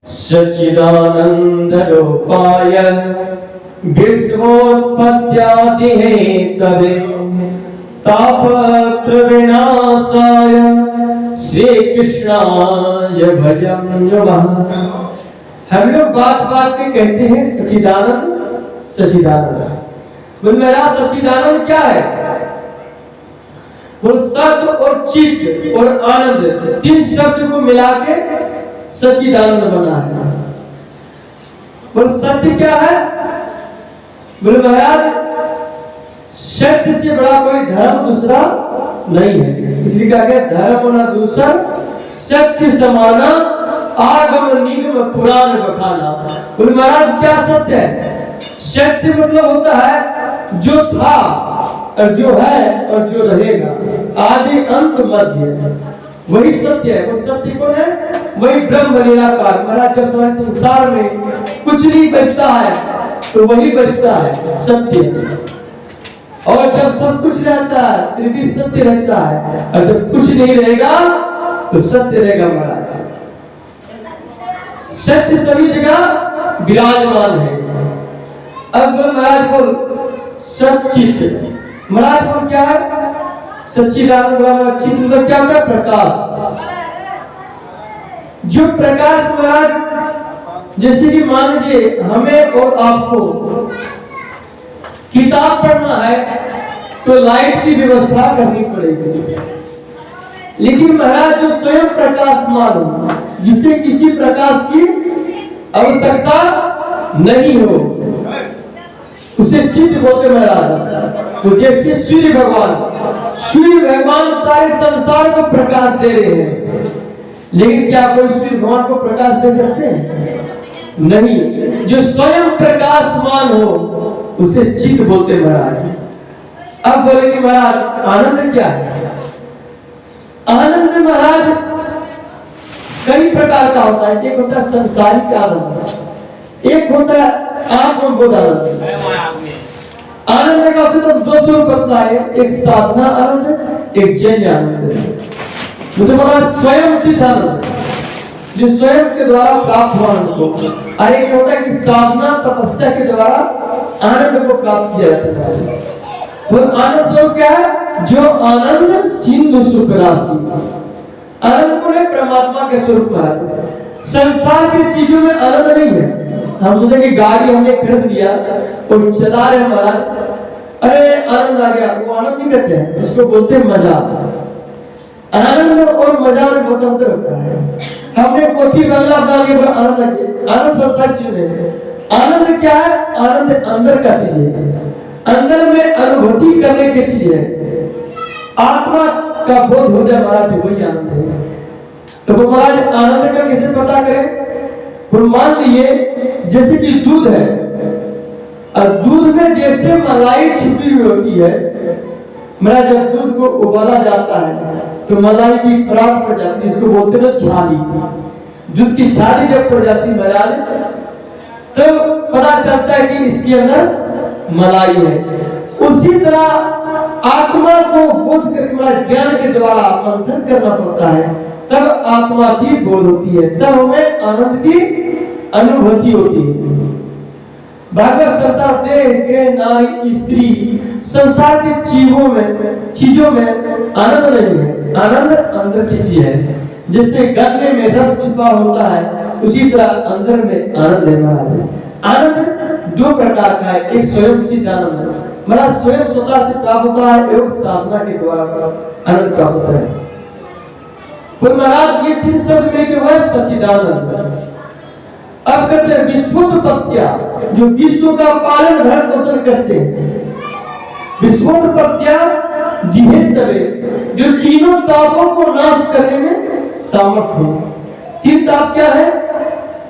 सच्चिदानंद रूपाय विश्वोत्पत्त्यादि Hathaway तापत्रविनाशाय Shri कृष्णाय भजं नमः। हम लोग बात बात पे कहते हैं सच्चिदानंद सच्चिदानंद। मेरा सच्चिदानंद क्या है? वो सत्य और चित्त और आनंद तीन शब्द को मिला के सच्चिदानंद बना है। और सत्य क्या है? बोले महाराज सत्य से बड़ा कोई धर्म दूसरा नहीं है। इसलिए कहा गया धर्म ना दूसर सत्य समाना आगम निगम पुराण बखाना। बोले महाराज क्या सत्य है? सत्य मतलब होता है जो था और जो है और जो रहेगा, आदि अंत मध्य, वही सत्य है। वो सत्य कौन है? वही ब्रह्म निराकार। महाराज जब समय संसार में कुछ नहीं बचता है तो वही बचता है सत्य, और जब सब कुछ रहता है फिर भी सत्य रहता है, और जब कुछ नहीं रहेगा तो सत्य रहेगा। महाराज सत्य सभी जगह विराजमान है। अब महाराज बोल सच्चित, महाराज बोल क्या है? सच्चिदानंद चित्त मतलब क्या होता है? प्रकाश। जो प्रकाश महाराज, जैसे कि मान लीजिए हमें और आपको किताब पढ़ना है तो लाइट की व्यवस्था करनी पड़ेगी, लेकिन महाराज जो स्वयं प्रकाशमान हो, जिसे किसी प्रकाश की आवश्यकता नहीं हो, उसे चित्त बोलते महाराज। तो जैसे सूर्य भगवान सारे संसार को प्रकाश दे रहे हैं, लेकिन क्या कोई सूर्य भगवान को प्रकाश दे सकते हैं? नहीं। जो स्वयं प्रकाशमान हो उसे चित्त बोलते महाराज। अब बोले कि महाराज आनंद क्या है? आनंद महाराज कई प्रकार का होता है। एक होता है संसारिक आनंद, एक होता है आत्मबोध आनंद। आनंद का तो दो स्वरूप होता है, एक साधना आनंद, एक जन्य आनंद। मुझे बोला स्वयं सिद्ध आनंद, जो स्वयं के द्वारा प्राप्त हुआ आनंद को, और एक होता है कि साधना तपस्या के द्वारा आनंद को प्राप्त किया जाता है। वो आनंद स्वरूप क्या है? जो आनंद सिंधु सुख राशि। आनंद को है परमात्मा के स्वरूप में है। संसार की चीजों में आनंद नहीं है। हम सोचे कि गाड़ी हमने खरीद लिया और चला रहे महाराज, अरे आनंद आ गया, वो आनंद नहीं कहते हैं, उसको बोलते हैं मजा। आनंद और मजा में बहुत अंतर होता है। हमने कोठी बंगला बना लिया, आनंद आ गया। आनंद संसार चीज है। आनंद क्या है? आनंद अंदर का चीज है, अंदर में अनुभूति करने की चीज है। आत्मा का बोध हो जाए महाराज, वही आनंद है। तो महाराज आनंद का कैसे पता करें? मान लीजिए जैसे कि दूध है, और दूध में जैसे मलाई छिपी हुई होती है, मेरा जब दूध को उबाला जाता है तो मलाई की पराग पड़ जाती है, इसको बोलते हैं छाली। दूध की छाली जब पड़ जाती है महाराज, तो पता चलता है कि इसके अंदर मलाई है। उसी तरह आत्मा को बोध करके ज्ञान के द्वारा मंथन करना पड़ता है, तब आत्मा की बोध होती है, तब हमें आनंद की अनुभूति होती है। भागवत संसार देह के नारी स्त्री संसार की चीजों में आनंद नहीं है। आनंद अंदर की चीज है। जैसे गन्ने में रस छुपा होता है, उसी तरह अंदर में आनंद है महाराज। आनंद दो प्रकार का है, एक स्वयं सिद्ध आनंद महाराज स्वयं स्वतः से प्राप्त होता है, एवं साधना के द्वारा आनंद प्राप्त होता है। पर महाराज ये तीन शब्द में क्या हुआ? सच्चिदानंद। अब कहते हैं विश्वोत्पत्त्या, जो विश्व का पालन भरण पोषण करते हैं। विश्वोत्पत्त्या जिहेतवे, जो तीनों तापों को नाश करने में सामर्थ्य है। तीन ताप क्या है?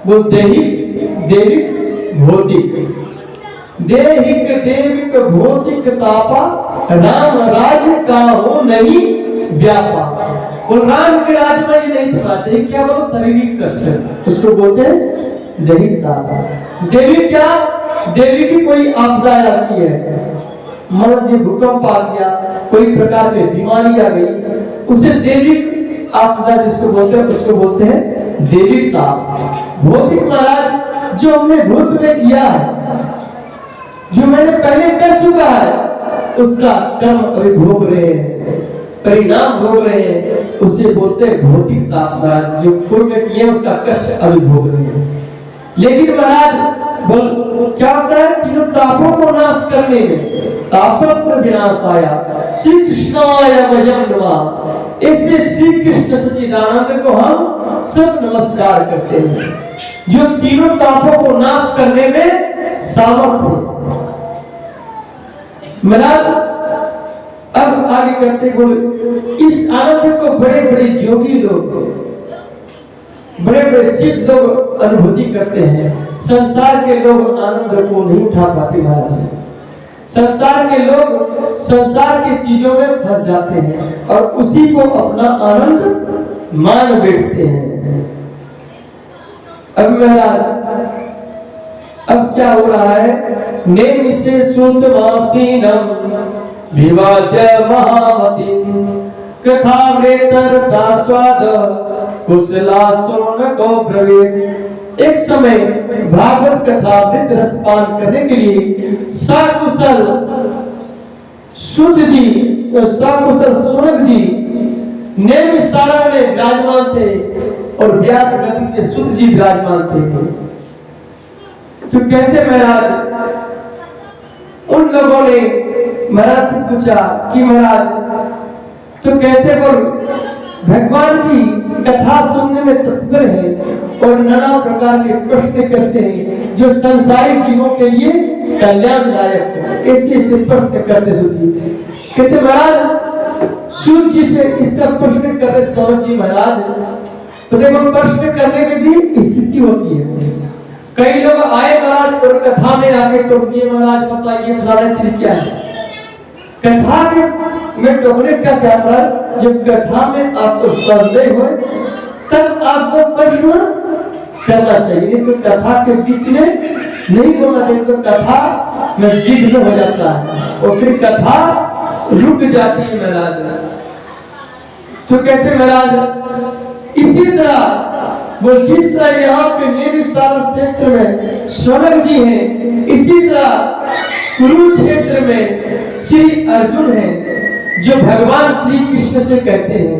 वो दैहिक, देविक, भौतिक। देहिक देविक भौतिक तापा राम राज का हो नहीं व्यापा। और राम के राज में ये नहीं चलाते, क्या वो शारीरिक कष्ट है, उसको बोलते हैं दैहिक तापा। देवी क्या? देवी की कोई आपदा आती है, मर्द भूकंप आ गया, कोई प्रकार की बीमारी आ गई, उसे दैविक आपदा जिसको बोलते हैं, उसको बोलते हैं देवी ताप। भौतिक महाराज जो हमने भूत में किया है, जो मैंने पहले कर चुका है, उसका कर्म अभी भोग रहे हैं, परिणाम भोग रहे हैं, उसे बोलते हैं भौतिक ताप। महाराज जो पुण्य किए उसका कष्ट अभी भोग रहे हैं। लेकिन महाराज क्या होता है, तीनों तापों को नाश करने में तापत्र विनाश आया श्री कृष्णाय वयम् नमः। ऐसे श्री कृष्ण सच्चिदानंद को हम सब नमस्कार करते हैं, जो तीनों तापों को नाश करने में सामर्थ्य। महाराज अब आगे करते बोले, इस आनंद को बड़े बड़े योगी लोग, बड़े बड़े सिद्ध लोग अनुभूति करते हैं। संसार के लोग आनंद को नहीं उठा पाते महाराज। संसार के लोग संसार की चीजों में फंस जाते हैं और उसी को अपना आनंद मान बैठते हैं। अब महाराज अब क्या हो रहा है, नेम से सुतमासीनम विवाद्य महामती कथामृतर सास्वाद कुशला सोन को ब्रवीत। एक समय भागवत कथामृत रसपान करने के लिए सकुशल शुद्ध जी, सकुशल सोनक जी नेम सारण में विराजमान थे और व्यास गति के शुद्ध जी विराजमान थे। तो कहते महाराज, उन लोगों ने महाराज से पूछा कि महाराज, तो कहते बोल भगवान की कथा सुनने में तत्पर है और नाना प्रकार के प्रश्न करते हैं जो संसारी जीवों के लिए कल्याणदायक है। ऐसे ऐसे प्रश्न करते सूची कहते महाराज, सूर्य जी से इसका प्रश्न करते सोनक जी महाराज। तो देखो प्रश्न करने की भी स्थिति होती है। कई लोग आए महाराज और कथा में आके टोक दिए, महाराज बताइए फलाना चीज क्या है। कथा में टोकने का क्या पर, जब कथा में आपको संदेह हो तब आपको प्रश्न करना चाहिए, नहीं तो कथा के बीच में नहीं बोलना चाहिए। तो कथा में जिद हो जाता है और फिर कथा रुक जाती है महाराज। तो कहते महाराज इसी तरह वो जिस तरह यहाँ पे नेमिसारण क्षेत्र में सोनक जी हैं, इसी तरह कुरुक्षेत्र में श्री अर्जुन हैं, जो भगवान श्री कृष्ण से कहते हैं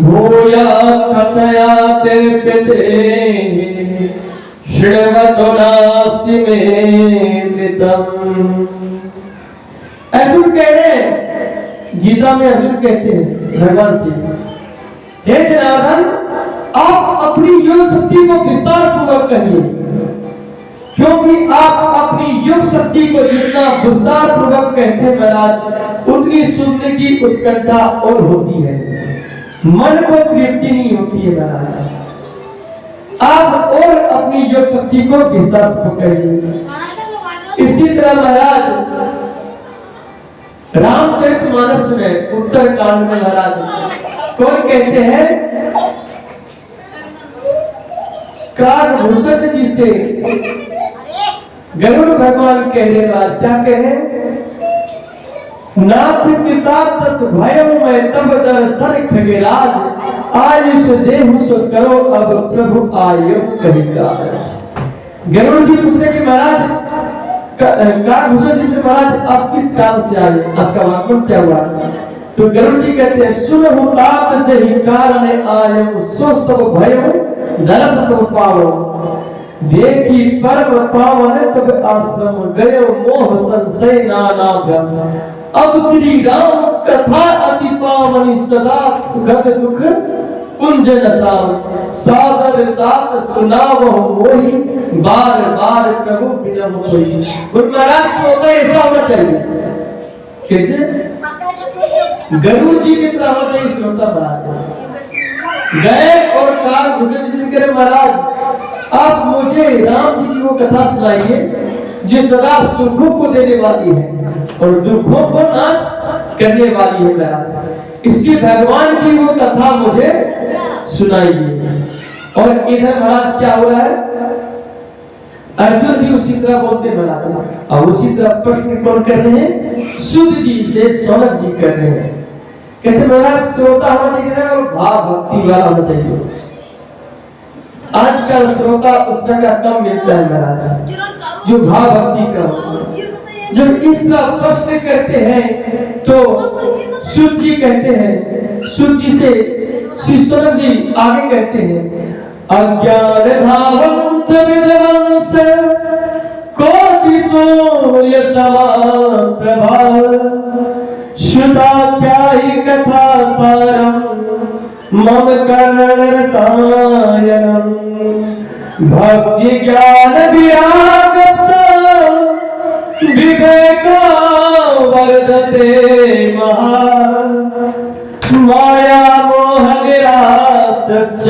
भूया कथया ते श्रीमतो नास्ति में मृतम। अर्जुन कह रहे हैं, गीता में अर्जुन कहते हैं भगवान से, हे जनार्दन आप अपनी योग शक्ति को विस्तार पूर्वक कहिए, क्योंकि आप अपनी योग शक्ति को जितना विस्तार पूर्वक कहते हैं महाराज, उतनी सुनने की उत्कंठा और होती है, मन को तृप्ति नहीं होती है महाराज। आप और अपनी योग शक्ति को विस्तार पूर्वक कहिए। इसी तरह महाराज रामचरितमानस में उत्तर कांड में महाराज कौन कहते हैं, कालभूषण जी से गरुड़ भगवान कह रहे महाराज, क्या कहे, नाथ पिता तत् भयउ मैं तब दर्शन खगेराज, आयुष देहु सो करो अब प्रभु आयु कही काज। गरुड़ जी पूछे कि महाराज, कालभूषण जी से महाराज आप किस काल से आए, आपका वाकम क्या हुआ। तो गरुड़ जी कहते हैं, सुनहु तात जहि कारण आयु सो सब भयउ दरस तब पावो, देखी परम पावन तब आश्रम गयो मोह संशय नाना भ्रम। अब श्री राम कथा अति पावनी सदा सुखद दुख कुंज नसाव, सादर तात सुनावो मोहि बार बार प्रभु बिना होई। गुरु महाराज को होता है ऐसा होना चाहिए, कैसे गरुड़ जी की तरह होता है श्रोता महाराज गए और कालभूषण जी करे, महाराज आप मुझे राम जी की वो कथा सुनाइए जो सदा सुखों को देने वाली है और दुखों को नाश करने वाली है महाराज। इसकी भगवान की वो कथा मुझे सुनाइए। और इधर महाराज क्या हो रहा है, अर्जुन भी उसी तरह बोलते महाराज। और उसी तरह प्रश्न कौन कर रहे हैं? सुध जी से सौनक जी कर रहे हैं। कहते महाराज श्रोता होना चाहिए और भाव भक्ति वाला होना चाहिए। आजकल श्रोता उस तरह का कम मिलता है महाराज, जो भाव भक्ति का होता है। जब इस तरह प्रश्न करते हैं तो सुध जी कहते हैं, सुध जी से श्री सौनक जी आगे कहते हैं, अज्ञान भावंत विद्वंस कोटि सूर्य समान प्रभाव, श्रुताख्यायि कथा सारम मम कर्ण रसायनम, भक्ति ज्ञान विरागत विवेको वर्धते महा, माया मोह निरासच्च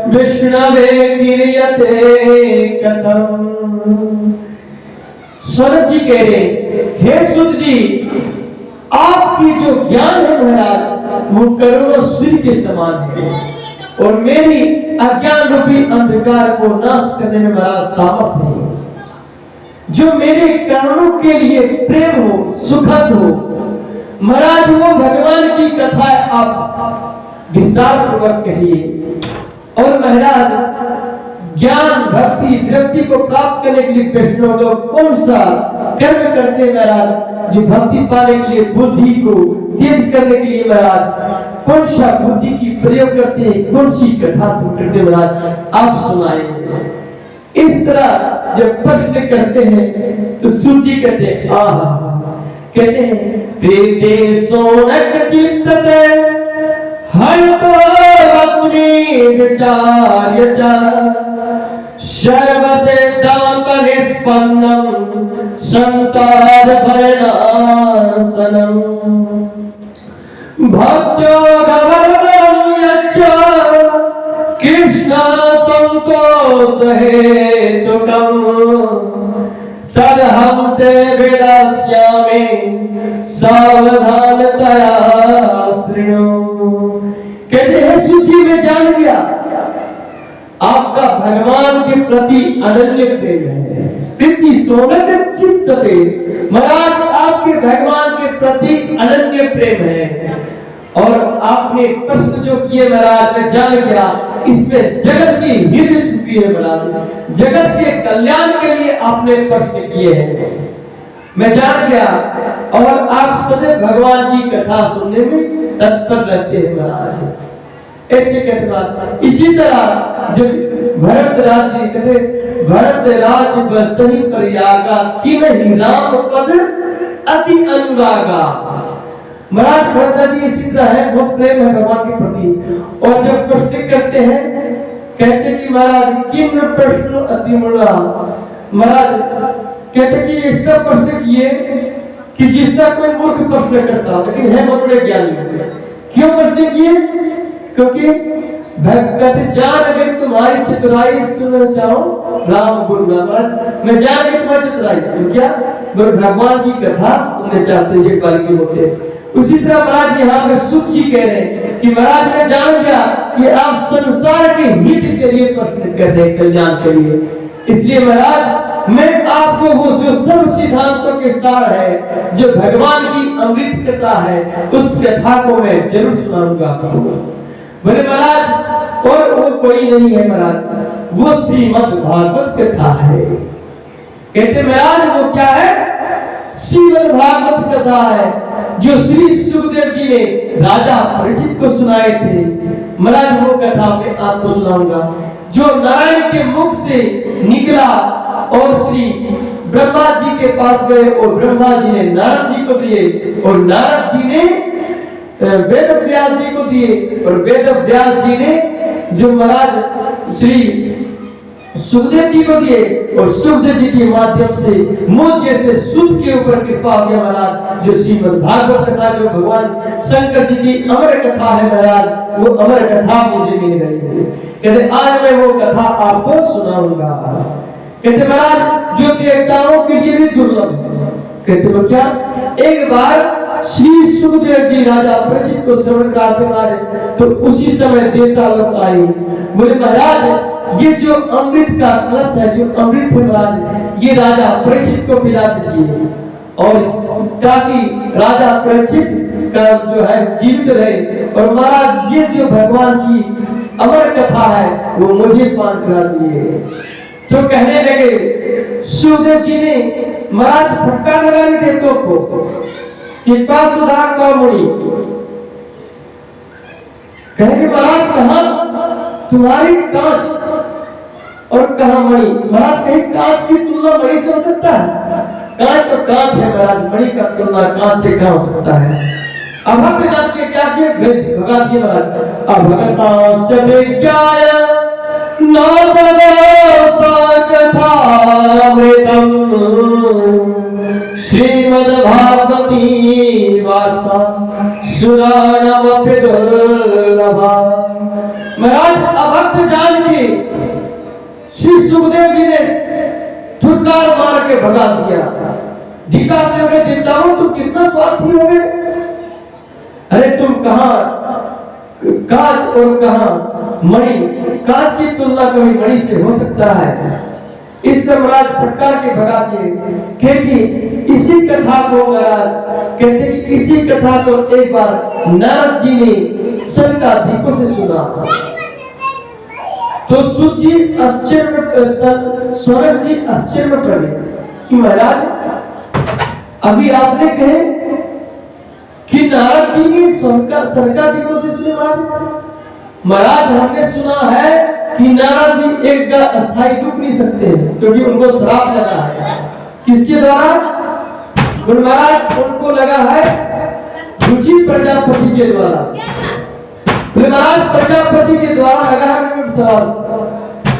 विष्णवे क्रियते कथम। सौनक जी कह रहे, हे सुध जी, आपकी जो ज्ञान है महाराज वो करोड़ों सूर्य के समान है, और मेरी अज्ञान रूपी अंधकार को नाश करने में महाराज सामर्थ्य है। जो मेरे कर्णों के लिए प्रेम हो, सुखद हो महाराज, वो भगवान की कथा आप विस्तार पूर्वक कहिए। और महाराज ज्ञान भक्ति व्यक्ति को प्राप्त करने के लिए वैष्णव लोग कौन सा कर्म करते हैं महाराज? जो भक्ति पाने के लिए बुद्धि को तेज करने के लिए महाराज कौन सा बुद्धि की प्रयोग करते हैं, कौन सी कथा सुन करते महाराज आप सुनाए। इस तरह जब प्रश्न करते हैं तो सूची कहते हैं, कहते हैं प्रीते सोनक चित्तते हयतो लक्ष्मी विचार्य च, सर्वसिद्धं परिस्पन्नं संसार भरणासनं, भक्त्यो गवर्णं यच्च कृष्ण संतोष हेतुकम्, तदहं ते विदास्यामि सावधानतया शृणु। कहते हैं सूची में जान गया आपका भगवान के प्रति अनन्य प्रेम है। प्रीति सोनक चित्तते, महाराज आपके भगवान के प्रति अनन्य प्रेम है। और आपने प्रश्न जो किए महाराज मैं जान गया, इसमें जगत की हित छुपी है महाराज, जगत के कल्याण के लिए आपने प्रश्न किए हैं, मैं जान गया। और आप सदैव भगवान की कथा सुनने में तत्पर रहते हैं महाराज, ऐसे कहते महाराज। इसी तरह जब भरत राज जी कहते, भरत राज बसहि प्रयागा किन्हि राम पद अति अनुरागा। महाराज भरत जी इसी तरह है, बहुत प्रेम है भगवान के प्रति। और जब प्रश्न करते हैं कहते कि महाराज किन प्रश्न अति अनुराग, महाराज कहते कि इस तरह प्रश्न किए कि जिस तरह कोई मूर्ख प्रश्न करता हो, लेकिन है बहुत बड़े ज्ञानी। क्यों प्रश्न किए? क्योंकि भगत जान अगर तुम्हारी चतुराई सुनना चाहो राम गुण महाराज, मैं जान गई तुम्हारी चतुराई, तो क्या भगवान की कथा सुनने चाहते ये बालकी होते। उसी तरह महाराज यहाँ पे सुख जी कह रहे हैं कि महाराज मैं जान गया कि आप संसार के हित के लिए प्रश्न कर रहे हैं, कल्याण के लिए। इसलिए महाराज मैं आपको वो जो सब सिद्धांतों के सार है, जो भगवान की अमृत कथा है, उस कथा को मैं जरूर सुनाऊंगा आपको। बोले महाराज और वो कोई नहीं है महाराज, वो श्रीमद् भागवत कथा है। कहते महाराज वो क्या है? श्रीमद् भागवत कथा है, जो श्री सुखदेव जी ने राजा परीक्षित को सुनाए थे। महाराज वो कथा मैं आपको सुनाऊंगा, जो नारायण के मुख से निकला और श्री ब्रह्मा जी के पास गए और ब्रह्मा जी ने नारद जी को दिए और नारद जी ने वेद व्यास जी को दिए और वेद व्यास जी ने जो महाराज श्री सुखदेव जी को दिए और सुखदेव जी के माध्यम से मुझ जैसे शुद्ध के ऊपर कृपा हो गया महाराज। जो श्रीमद् भागवत कथा जो भगवान शंकर जी की अमर कथा है महाराज, वो अमर कथा मुझे मिल गई है। कहते आज मैं वो कथा आपको सुनाऊंगा। कहते महाराज जो देवताओं के लिए भी दुर्लभ है। कहते वो क्या? एक बार श्री सुखदेव जी राजा परीक्षित को श्रवण करते मारे तो उसी समय देवता लोग आए। बोले महाराज ये जो अमृत का कलश है, जो अमृत है महाराज, ये राजा परीक्षित को पिला दीजिए, और ताकि राजा परीक्षित का जो है जीवित रहे। और महाराज ये जो भगवान की अमर कथा है वो मुझे पान करा दिए। तो कहने लगे, सुखदेव जी ने महाराज फटकार लगा दी देवतों को कि सुधा कौमुड़ी, कहेंगे महाराज कहां तुम्हारी कांच और कहां मणि। महाराज कहीं कांच की तुलना मणि से हो सकता है? कांच तो कांच है महाराज, मणि का तुलना कांच से कहां हो सकता है? अब हम जान के क्या किए, भगा दिए महाराज। अब भगतांश्च विज्ञाय कथामृतम् श्रीमद्भागवती वार्ता सुराणमपि दुर्लभा। महाराज अभक्त जान के श्री सुखदेव जी ने ठुकार मार के भगा दिया। दिखाते हुए देता हूं तुम कितना स्वार्थी हो गए। अरे तुम कहां कांच और कहां मणि, कांच की तुलना कभी मणि से हो सकता है? इस पर महाराज फटकार के भगा दिए। क्योंकि इसी कथा को महाराज कहते कि इसी कथा को एक बार नारद जी ने शंकादिकों से सुना, तो सूत जी सौनक जी आश्चर्य में पड़े कि महाराज अभी आपने कहे कि नारद जी ने शंकादिकों से सुना। महाराज हमने सुना है कि नारद जी एक अस्थायी रुक नहीं सकते क्योंकि उनको श्राप लगा है। किसके द्वारा? महाराज उनको लगा है रुचि प्रजापति के द्वारा। महाराज प्रजापति के द्वारा लगा है सवाल,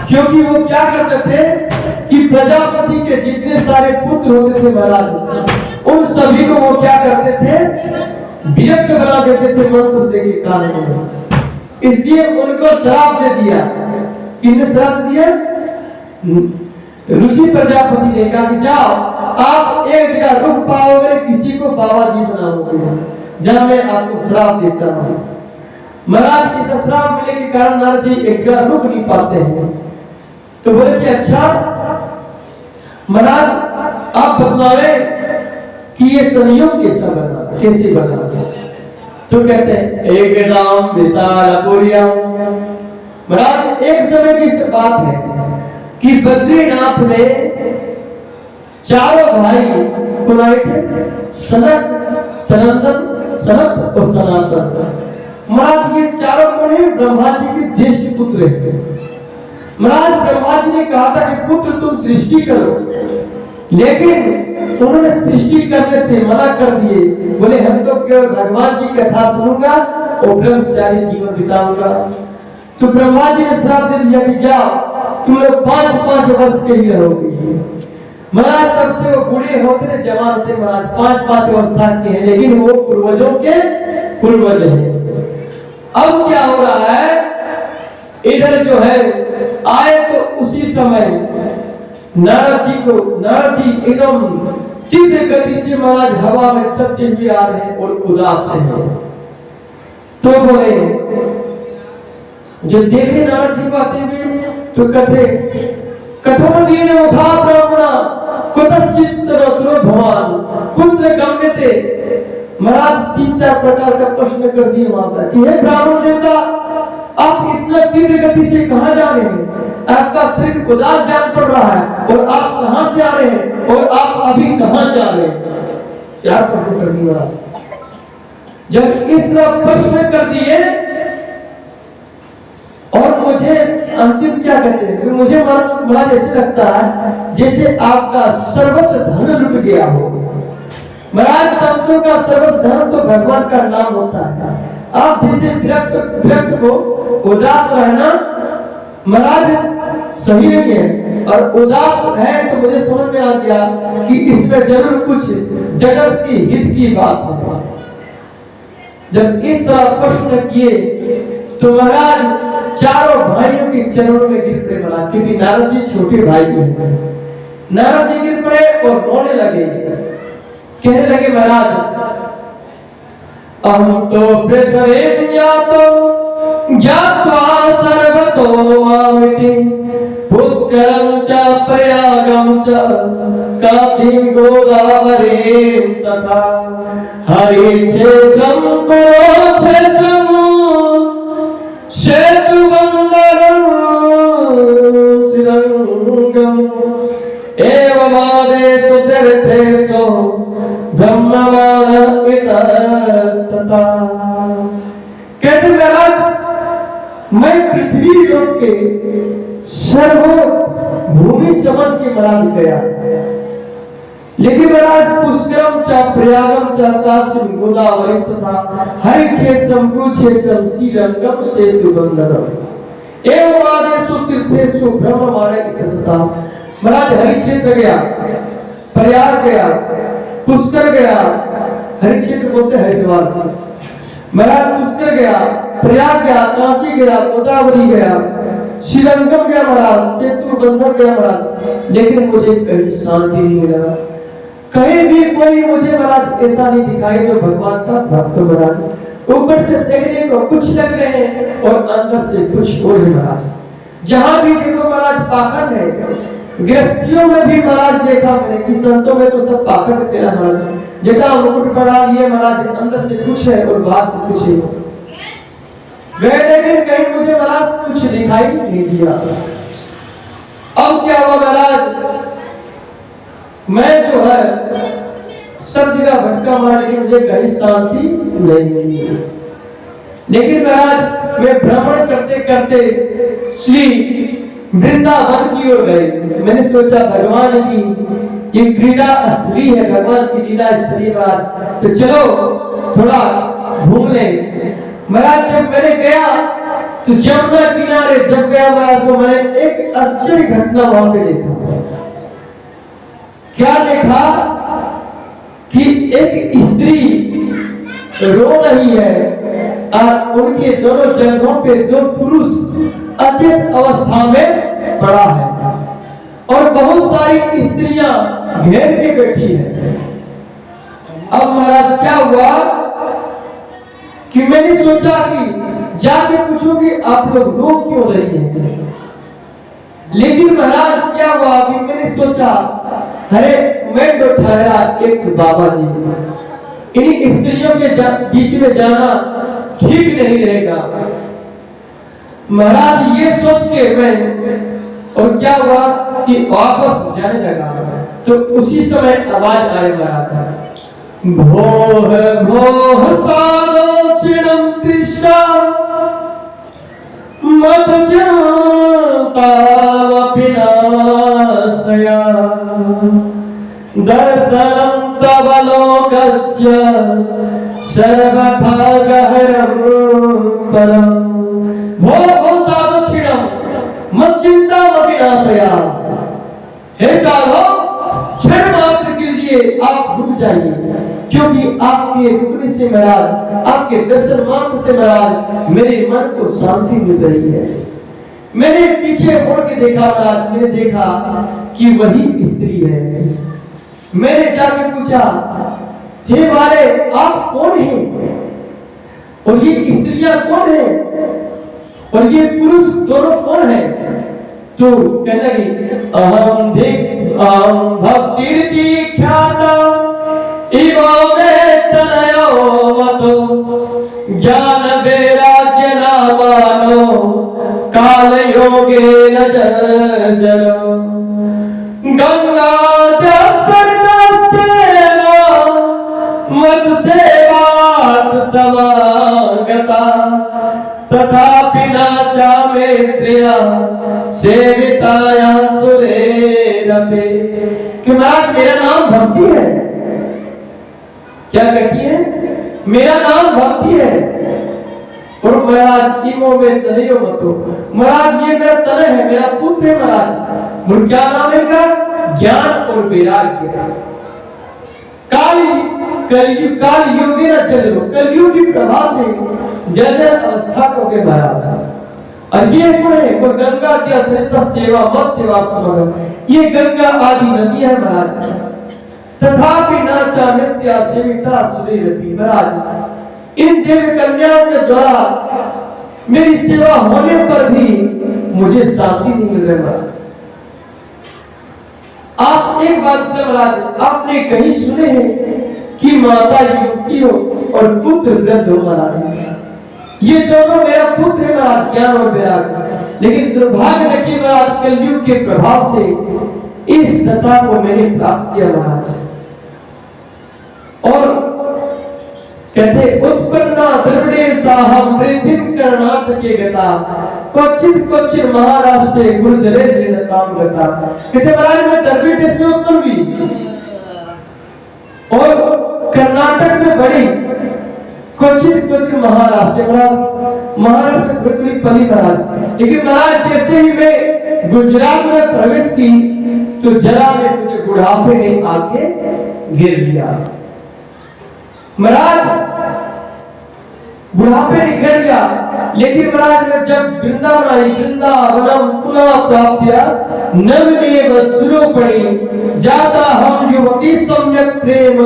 क्योंकि वो क्या करते थे कि प्रजापति के जितने सारे पुत्र होते थे महाराज, उन सभी को वो क्या करते थे, विरक्त बना देते थे मंत्र दे के कारण में। इसलिए उनको श्राप दे दिया। किसने श्राप दिया? रुचि प्रजापति ने कहा कि जाओ आप एक जगह रुक पाओगे, किसी को बाबा जी बनाओगे, जहां मैं आपको श्राप देता हूं। महाराज इस श्राप मिलने के कारण नारद जी एक जगह रुक नहीं पाते हैं। तो बोले कि अच्छा महाराज आप बतलावे कि ये संयोग कैसा बना, कैसे बना? तो कहते हैं एक दाम विशाल महाराज एक समय की बात है कि बद्रीनाथ में चारों भाई कौन आए थे? सनक, सनंदन, सनत और सनातन। महाराज ये चारों कौन है? ब्रह्मा जी के ज्येष्ठ पुत्र हैं। महाराज ब्रह्मा जी ने कहा था कि पुत्र तुम सृष्टि करो, लेकिन उन्होंने सृष्टि करने से मना कर दिए। बोले हम तो केवल भगवान की कथा सुनूंगा और ब्रह्मचारी जीवन बिताऊंगा। तो ब्रह्मा जी ने श्राप दे दिया कि जाओ तुम लोग 5-5 वर्ष के लिए रहोगे। महाराज तब से वो बूढ़े होते थे, जवान होते महाराज 5-5 अवस्था के हैं, लेकिन वो पूर्वजों के पूर्वज हैं। अब क्या हो रहा है, इधर जो है आए तो उसी समय नारद जी एकदम तीव्र गति से महाराज हवा में चलते हुए आ रहे हैं और उदास हैं। तो बोले जो देखे नारद जी को आते हुए तो कहते कथम दीन उठा ब्राह्मणा कुतश्चित् रत्नो भवान कुत्र गम्यते। महाराज 3-4 प्रकार का प्रश्न कर दिए वहां पर कि हे ब्राह्मण देवता, आप इतना तीव्र गति से कहां जा रहे हैं? आपका शरीर उदास जान पड़ रहा है और आप कहां से आ रहे हैं और आप अभी कहां जा रहे हैं? 4 प्रश्न कर दिए महाराज। जब इसका प्रश्न कर दिए और मुझे अंतिम क्या कहते हैं, मुझे महाराज ऐसे लगता है जैसे आपका सर्वस्व धन लुट गया हो। महाराज संतों का सर्वस्व धन तो भगवान का नाम होता है। आप जैसे विरक्त को उदास रहना महाराज सही नहीं है, और उदास है तो मुझे समझ में आ गया कि इसमें जरूर कुछ जगत की हित की बात है। जब इस तरह प्रश्न किए तो महाराज चारों भाइयों के चरणों में गिर पड़े महाराज, क्योंकि नारद जी छोटे भाई हैं। नारद जी गिर पड़े और रोने लगे, कहने लगे महाराज अहं तो पृथ्वी ज्ञातो ज्ञात्वा सर्वतो मामिति पुष्करं च प्रयागं च काशीं गोदावरीं तथा हरिक्षेत्रं कुरुक्षेत्रं सेतुबन्धनं श्रीरङ्गम् एवमादेषु तीर्थेषु ब्रह्मवाण इतस्तथा। कहते महाराज मैं पृथ्वी लोक के सर्व भूमि समझ के महाराज गया, लेकिन महाराज पुष्करम च प्रयागम च काशीं गोदावरी तथा हरिक्षेत्रम कुरुक्षेत्रम श्रीरंगम सेतुबंधनम एवं आदेषु तीर्थेषु ब्रह्मवाण इतस्तथा। महाराज हरिक्षेत्र गया, प्रयाग गया, पुष्कर गया, हरिक्षेत्र बोलते हरिद्वार, महाराज पुष्कर गया, प्रयाग गया, काशी गया, गोदावरी गया, श्रीरंगम गया महाराज, सेतु बंधन गया महाराज, लेकिन मुझे कहीं शांति नहीं मिला। कहीं भी कोई मुझे महाराज ऐसा नहीं दिखाई जो भगवान का भक्त महाराज। ऊपर से देखने को कुछ लग रहे हैं और अंदर से कुछ और है महाराज। जहां भी देखो महाराज पाखंड है। गृहस्थियों में भी महाराज देखा मैंने कि संतों में तो सब पाखंड तेरा महाराज, जटा मुकुट पड़ा लिए महाराज, अंदर से कुछ है और बाहर से कुछ है। गए लेकिन कहीं मुझे महाराज कुछ दिखाई नहीं दिया। अब क्या हुआ महाराज, मैं जो है सब जगह भटका महाराज, मुझे कहीं शांति नहीं मिली। लेकिन महाराज मैं भ्रमण करते करते श्री वृंदावन की ओर गए। मैंने सोचा भगवान की ये क्रीड़ा स्थली है, भगवान की लीला स्थली महाराज, तो चलो थोड़ा घूम ले। महाराज जब मैंने गया तो जमुना किनारे जब गया महाराज तो मैंने एक आश्चर्य घटना वहां पे देखा। क्या देखा कि एक स्त्री रो रही है और उनके दोनों जंघों पे दो पुरुष अचेत अवस्था में पड़ा है और बहुत सारी स्त्रियां घेर के बैठी है। अब महाराज क्या हुआ कि मैंने सोचा कि जाके पूछूं कि आप लोग रो क्यों रही हैं, लेकिन महाराज क्या हुआ कि मैंने सोचा अरे मैं तो ठहरा एक बाबा जी, इन स्त्रियों के बीच में जाना ठीक नहीं रहेगा। महाराज ये सोच के मैं, और क्या हुआ कि वापस जाने लगा तो उसी समय आवाज आए महाराज, भोह भोह साधो चिणं तिष्ठा मत चिंतावपि नाशया दर्शनं तव लोकस्य सर्वथा गहनं परम्। भोह भोह साधो चिणं मत चिंतावपि नाशया। हे साधो क्षण मात्र के लिए आप रुक जाइए, क्योंकि आपके रुकने से महाराज, आपके दर्शन मात्र से महाराज मेरे मन को शांति मिल रही है। मैंने पीछे मुड़ के देखा महाराज, मैंने देखा कि वही स्त्री है। मैंने जाके पूछा, हे वाले आप कौन हैं और ये स्त्रियां कौन हैं और ये पुरुष दोनों कौन हैं? तो कहने लगी, अहम भक्ति ख्याता इवो में तनयो मतो ज्ञान वैराग्य नामानो काल योगे न जर्जरो गंगा जसर्गसेना मत सेवात समागता तथापि नाचा में श्रेया सेविताया सुरेरपि। कि महाराज मेरा नाम भक्ति है। क्या कहती है? मेरा नाम भक्ति है। और महाराज इमो में तनयो मतो, महाराज ये मेरा तन है, मेरा पुत्र है महाराज। और क्या नाम है का? ज्ञान और वैराग्य। काल योगी न चलो, कलयुग की प्रभा से जर्जर अवस्था हो गए महाराज। और ये कौन है? वो गंगा की असरित सेवा मत सेवा समग्र, ये गंगा आदि नदी है महाराज। तथापि नाचा निस्या सेविता सुरेरपि। महाराज इन देव कन्याओं के द्वारा मेरी सेवा होने पर भी मुझे शांति नहीं मिल रही महाराज। आप एक बात महाराज, आपने कहीं सुने हैं कि माता युवती हो और पुत्र वृद्ध हो महाराज? ये दोनों मेरा पुत्र है महाराज, ज्ञान और वैराग्य। लेकिन दुर्भाग्य देखिए महाराज, कलयुग के प्रभाव से इस दशा को मैंने प्राप्त किया महाराज। और कहते उत्पन्ना द्रविड़े साहब पृथ्वी कर्नाटके गता क्वचित क्वचित महाराष्ट्र गुर्जरे जीर्णताम गता। कहते महाराज मैं द्रविड़ देश में उत्पन्न हुई और कर्नाटक में बड़ी, क्वचित क्वचित महाराष्ट्र महाराष्ट्र में पली महाराज। लेकिन महाराज जैसे ही मैं गुजरात में प्रवेश की तो जरा में मुझे बुढ़ापे ने आके घेर लिया महाराज, बुढ़ापे ने घेर लिया। लेकिन महाराज मैं जब वृंदावन आई, वृंदावनम पुनः प्राप्त्या नवनेव सुरूपणी जाता हम युवती सम्यक प्रेम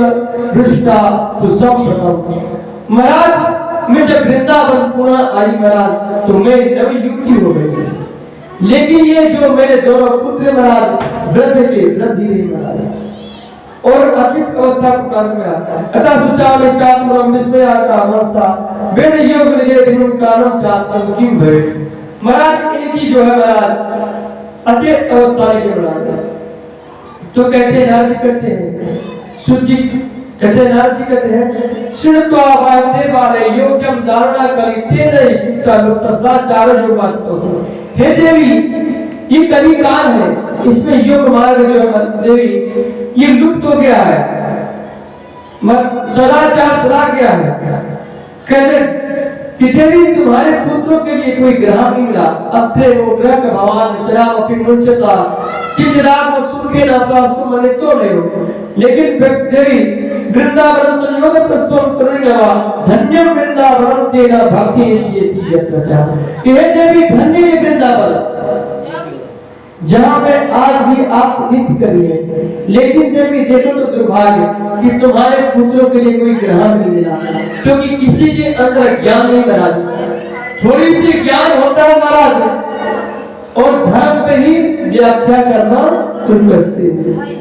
रुष्टा सुसंप्रतम। महाराज मैं जब वृंदावन पुनः आई महाराज तो मैं नवी युवती हो गई। लेकिन ये जो मेरे दोनों पुत्र महाराज वृद्ध के वृद्ध ही रहे महाराज और अचित अवस्था को प्राप्त किया। अतः सुचा में चातुरम विस्मय का मनसा वेद योग लगे दिनुम कानम चातम किम भवे। महाराज इनकी जो है महाराज अचित अवस्था के महाराज तो कहते नारद कहते हैं सुचि, कहते नारद जी कहते हैं सुनत्वा वायते वाले योग्यम धारणा करी ते नहीं चलो तस्ला चारों जो बात तो हे देवी ये कली काल है, इसमें योग मार्ग जो है देवी ये लुप्त हो गया है, सदाचार चला गया है। कहते कि देवी तुम्हारे पुत्रों के लिए कोई ग्रह नहीं मिला। अत्रे वो ग्रह का भगवान चला अपनी मुंचता कि जराग वो सुखे ना तुम मने तो नहीं हो। लेकिन देवी वृंदावन संयोग प्रस्तुत करुणा धन्यम वृंदावन तेना भक्ति नीति यत्रा। हे देवी धन्य है वृंदावन जहां में आज भी आप नित्य करिए। लेकिन देवी देखो तो दुर्भाग्य कि तुम्हारे पुत्रों के लिए कोई ग्रहण नहीं मिला, क्योंकि किसी के अंदर ज्ञान नहीं महाराज। थोड़ी सी ज्ञान होता है महाराज और धर्म पे ही व्याख्या करना शुरू करते हैं।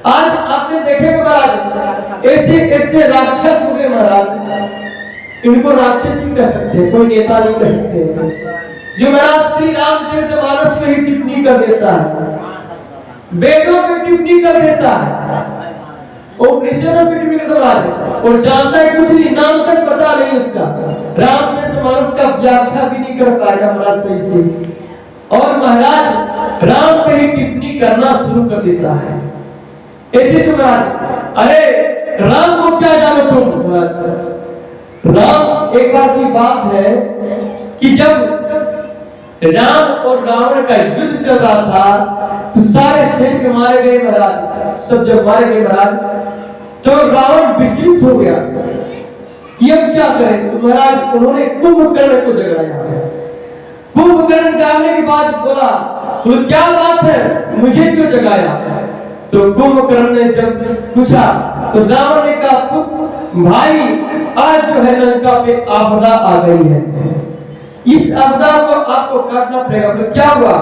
आज आपने देखे महाराज ऐसे ऐसे राक्षस हो गए महाराज, इनको राक्षस ही कह सकते हैं, कोई नेता नहीं कह सकते, जो महाराज श्री रामचरितमानस पे ही टिप्पणी कर देता है, वेदों पे टिप्पणी कर देता है, उपनिषदों पे टिप्पणी करता है और जानता है कुछ नहीं, नाम तक पता नहीं उसका, रामचरितमानस का व्याख्या भी नहीं कर पाएगा महाराज सही से। और महाराज राम पे ही टिप्पणी करना शुरू कर देता है। ऐसे से महाराज अरे राम को क्या जानो तुम महाराज। राम एक बार की बात है कि जब राम और रावण का युद्ध चल रहा था तो सारे सैनिक मारे गए महाराज। सब जब मारे गए महाराज तो रावण विचलित हो गया कि अब क्या करें। तो महाराज उन्होंने कुंभकर्ण को जगाया। कुंभकर्ण जागने के बाद बोला तो क्या बात है, मुझे क्यों जगाया। तो कुंभकर्ण ने जब पूछा तो रावण ने कहा भाई आज जो है लंका पे आपदा आ गई है, इस आपदा को आपको काटना पड़ेगा। तो क्या हुआ,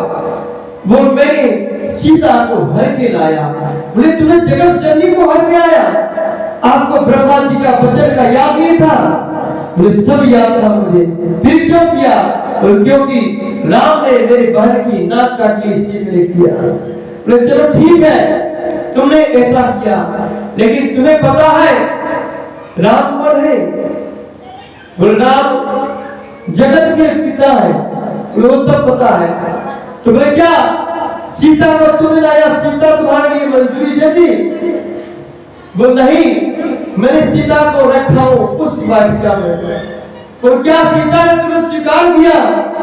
वो मैंने सीता को हर के लाया। बोले तूने जगत जननी को हर के आया, आपको ब्रह्मा जी का वचन का याद नहीं था। बोले सब याद था मुझे, फिर क्यों किया। और क्योंकि राम ने मेरी बहन की नाक काट ली इसलिए मैंने किया। बोले चलो ठीक है तुमने ऐसा किया, लेकिन तुम्हें पता है राम कौन है। बोले राम जगत के पिता है, वो सब पता है। तो बोले क्या सीता को तुमने लाया, सीता तुम्हारे लिए मंजूरी दे दी। वो नहीं, मैंने सीता को रखा हूं पुष्प वाटिका में। और क्या सीता ने तुम्हें स्वीकार किया।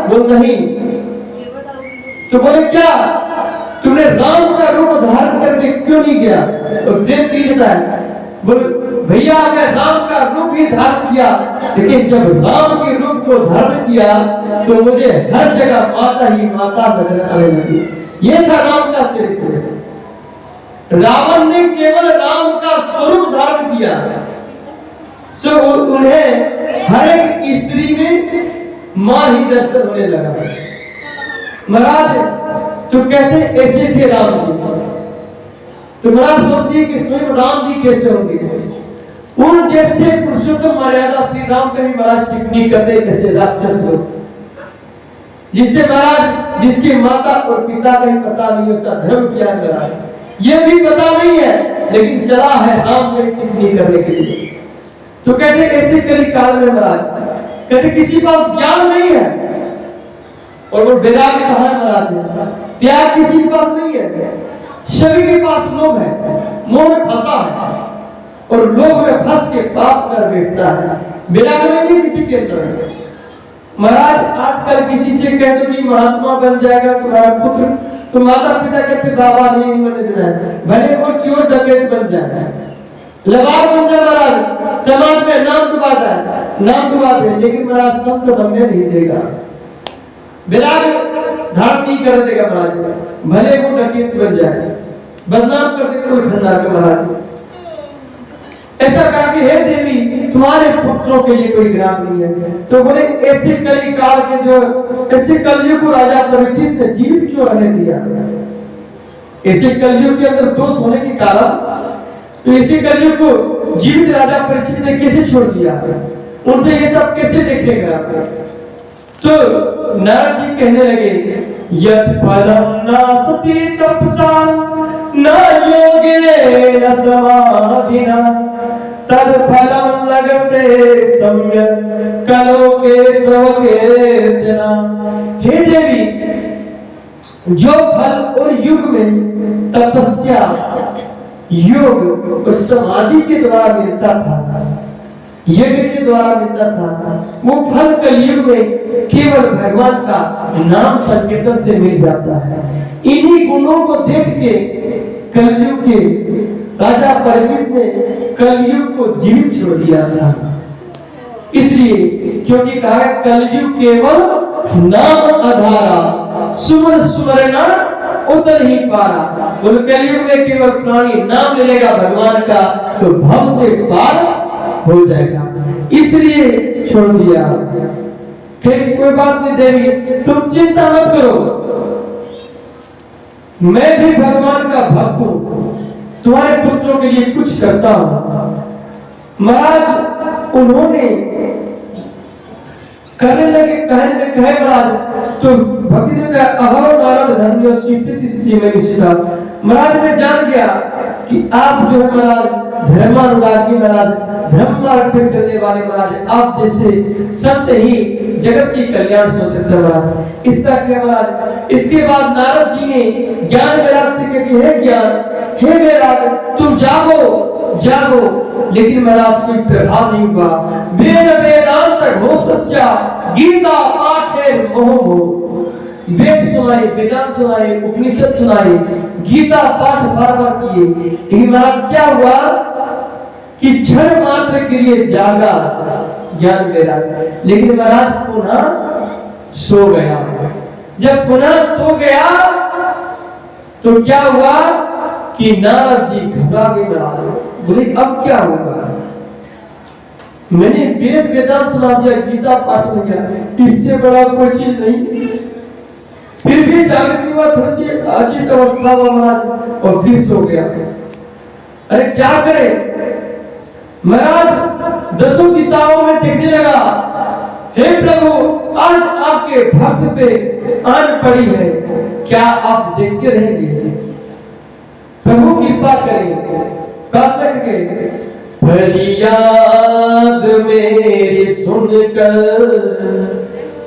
वो नहीं। तो बोले क्या तुमने राम का रूप धारण करके क्यों नहीं गया। और प्रेम की लेता है। बोले भैया मैं राम का रूप ही धारण किया, लेकिन जब राम के रूप को धारण किया तो मुझे हर जगह माता ही माता नजर आने लगी। ये था राम का चरित्र। रावण ने केवल राम का स्वरूप धारण किया, सो उन्हें हर एक स्त्री में मां ही दर्शन होने लगा। महाराज तो कहते ऐसे थे राम जी। तो महाराज सोचती है कि स्वयं राम जी कैसे होंगे। उन जैसे पुरुषोत्तम मर्यादा श्री राम पे भी महाराज टिप्पणी करते कैसे राक्षस लोग, जिससे महाराज जिसकी माता और पिता का ही पता नहीं उसका धर्म क्या है महाराज, ये भी पता नहीं है, लेकिन चला है राम पे टिप्पणी करने के लिए। तो कहते ऐसे कली काल में महाराज कहते किसी के पास ज्ञान नहीं है और वो वैराग्य कहाँ है महाराज, त्याग किसी के पास नहीं है, सभी के पास लोभ है, मोह में फंसा है और लोभ में फंस के पाप कर बैठता है, वैराग्य नहीं किसी के अंदर। महाराज आजकल किसी से कह दो कि महात्मा बन जाएगा तुम्हारा पुत्र, तो माता पिता कहते बाबा नहीं बनने देना है, भले वो चोर डकैत बन जाए, लबार बन जाए महाराज, समाज में नाम डुबाता है, नाम डुबाते हैं, लेकिन महाराज संत बनने नहीं देगा, वैराग्य धारण नहीं कर देगा महाराज, भले वो डकैत बन जाए, बदनाम कर देगा कोई खंडा के महाराज। ऐसा कहा कि हे देवी तुम्हारे पुत्रों के लिए कोई ग्राम नहीं है। तो बोले ऐसे कली काल के जो ऐसे कलयुग को राजा परीक्षित ने जीवित क्यों रहने दिया, ऐसे कलयुग के अंदर दोष होने के कारण, तो ऐसे कलयुग को जीवित राजा परीक्षित ने कैसे छोड़ दिया, उनसे ये सब कैसे देखेगा। तो नारद जी कहने लगे यत् फलम नास्ति तपसा न योगेन समाधिना तद फलम लगते सम्यक कलोके स्वकीर्तना। हे देवी जो फल और युग में तपस्या योग और समाधि के द्वारा मिलता था, यज्ञ के द्वारा मिलता था, वो फल कलयुग में केवल भगवान का नाम संकीर्तन से मिल जाता है। इन्हीं गुणों को देख के कलयुग के राजा परीक्षित ने कलयुग को जीवित छोड़ दिया था। इसलिए क्योंकि कहा है कलयुग केवल नाम आधारा सुमर सुमरना उतर ही पारा। बोल कलयुग में केवल प्राणी नाम लेगा भगवान का तो भव से पार हो जाएगा, इसलिए छोड़ दिया। फिर कोई बात नहीं देवी तुम चिंता मत करो, मैं भी भगवान का भक्त हूं, तुम्हारे पुत्रों के लिए कुछ करता हूं। महाराज उन्होंने कहने लगे कहे महाराज तो भक्ति ने कहा अहो नारद धन्यो स्वीकृति में निश्चिता। महाराज ने जान गया कि आप जो है महाराज धर्मानुरागी महाराज धर्म मार्ग पे चलने वाले महाराज, आप जैसे संत ही जगत की कल्याण सोच सकते महाराज। इस तरह के महाराज इसके बाद नारद जी ने ज्ञान वैराग से कहा हे ज्ञान हे वैराग तुम जागो जागो, लेकिन महाराज कोई प्रभाव नहीं हुआ। वेद वेदांत हो सच्चा गीता पाठ है मोह, वेद सुनाए वेदांत सुनाए उपनिषद सुनाए गीता पाठ बार बार किए, लेकिन महाराज क्या हुआ कि क्षण मात्र के लिए जागा ज्ञान वैराग, लेकिन महाराज पुनः सो गया। जब पुनः सो गया तो क्या हुआ कि नारद जी घबरा गए महाराज, बोले अब क्या होगा, मैंने वेद वेदांत सुना दिया गीता पाठ हो गया, इससे बड़ा कोई चीज नहीं। फिर भी जागृति हुआ, थोड़ी सी अचित अवस्था हुआ महाराज और फिर सो गया। अरे क्या करे महाराज दसों दिशाओं में देखने लगा, हे प्रभु आज आपके भक्त पे आन पड़ी है, क्या आप देखते रहेंगे, प्रभु कृपा करें। प्रार्थना करके फरियाद मेरी सुनकर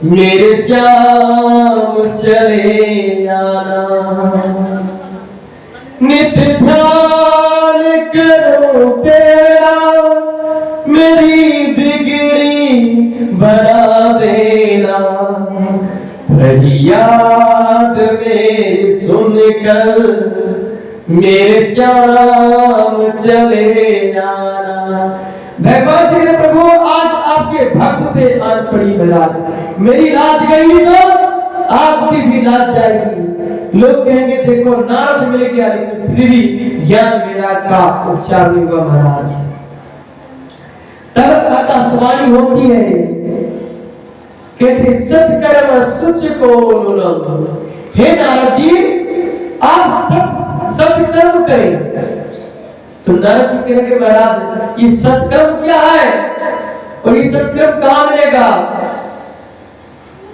मेरे श्याम चले आना, नित्य ध्यान करो तेरा मेरी बिगड़ी बना देना। फरियाद मेरी सुनकर मेरे श्याम चले आना। भगवान जी ने प्रभु आज आपके भक्त पे आन पड़ी महाराज, मेरी लाज गई तो आपकी भी लाज जाएगी। लोग कहेंगे देखो नारद मिल गया, लेकिन फिर भी ज्ञान वैराग का उपचार नहीं हुआ महाराज। तब आकाशवाणी होती है, कहते सत्कर्म सुच को हे नारद जी आप सत्कर्म करें, तो नारद जी कहेंगे महाराज ये सत्कर्म क्या है और ये सत्कर्म कहाँ मिलेगा?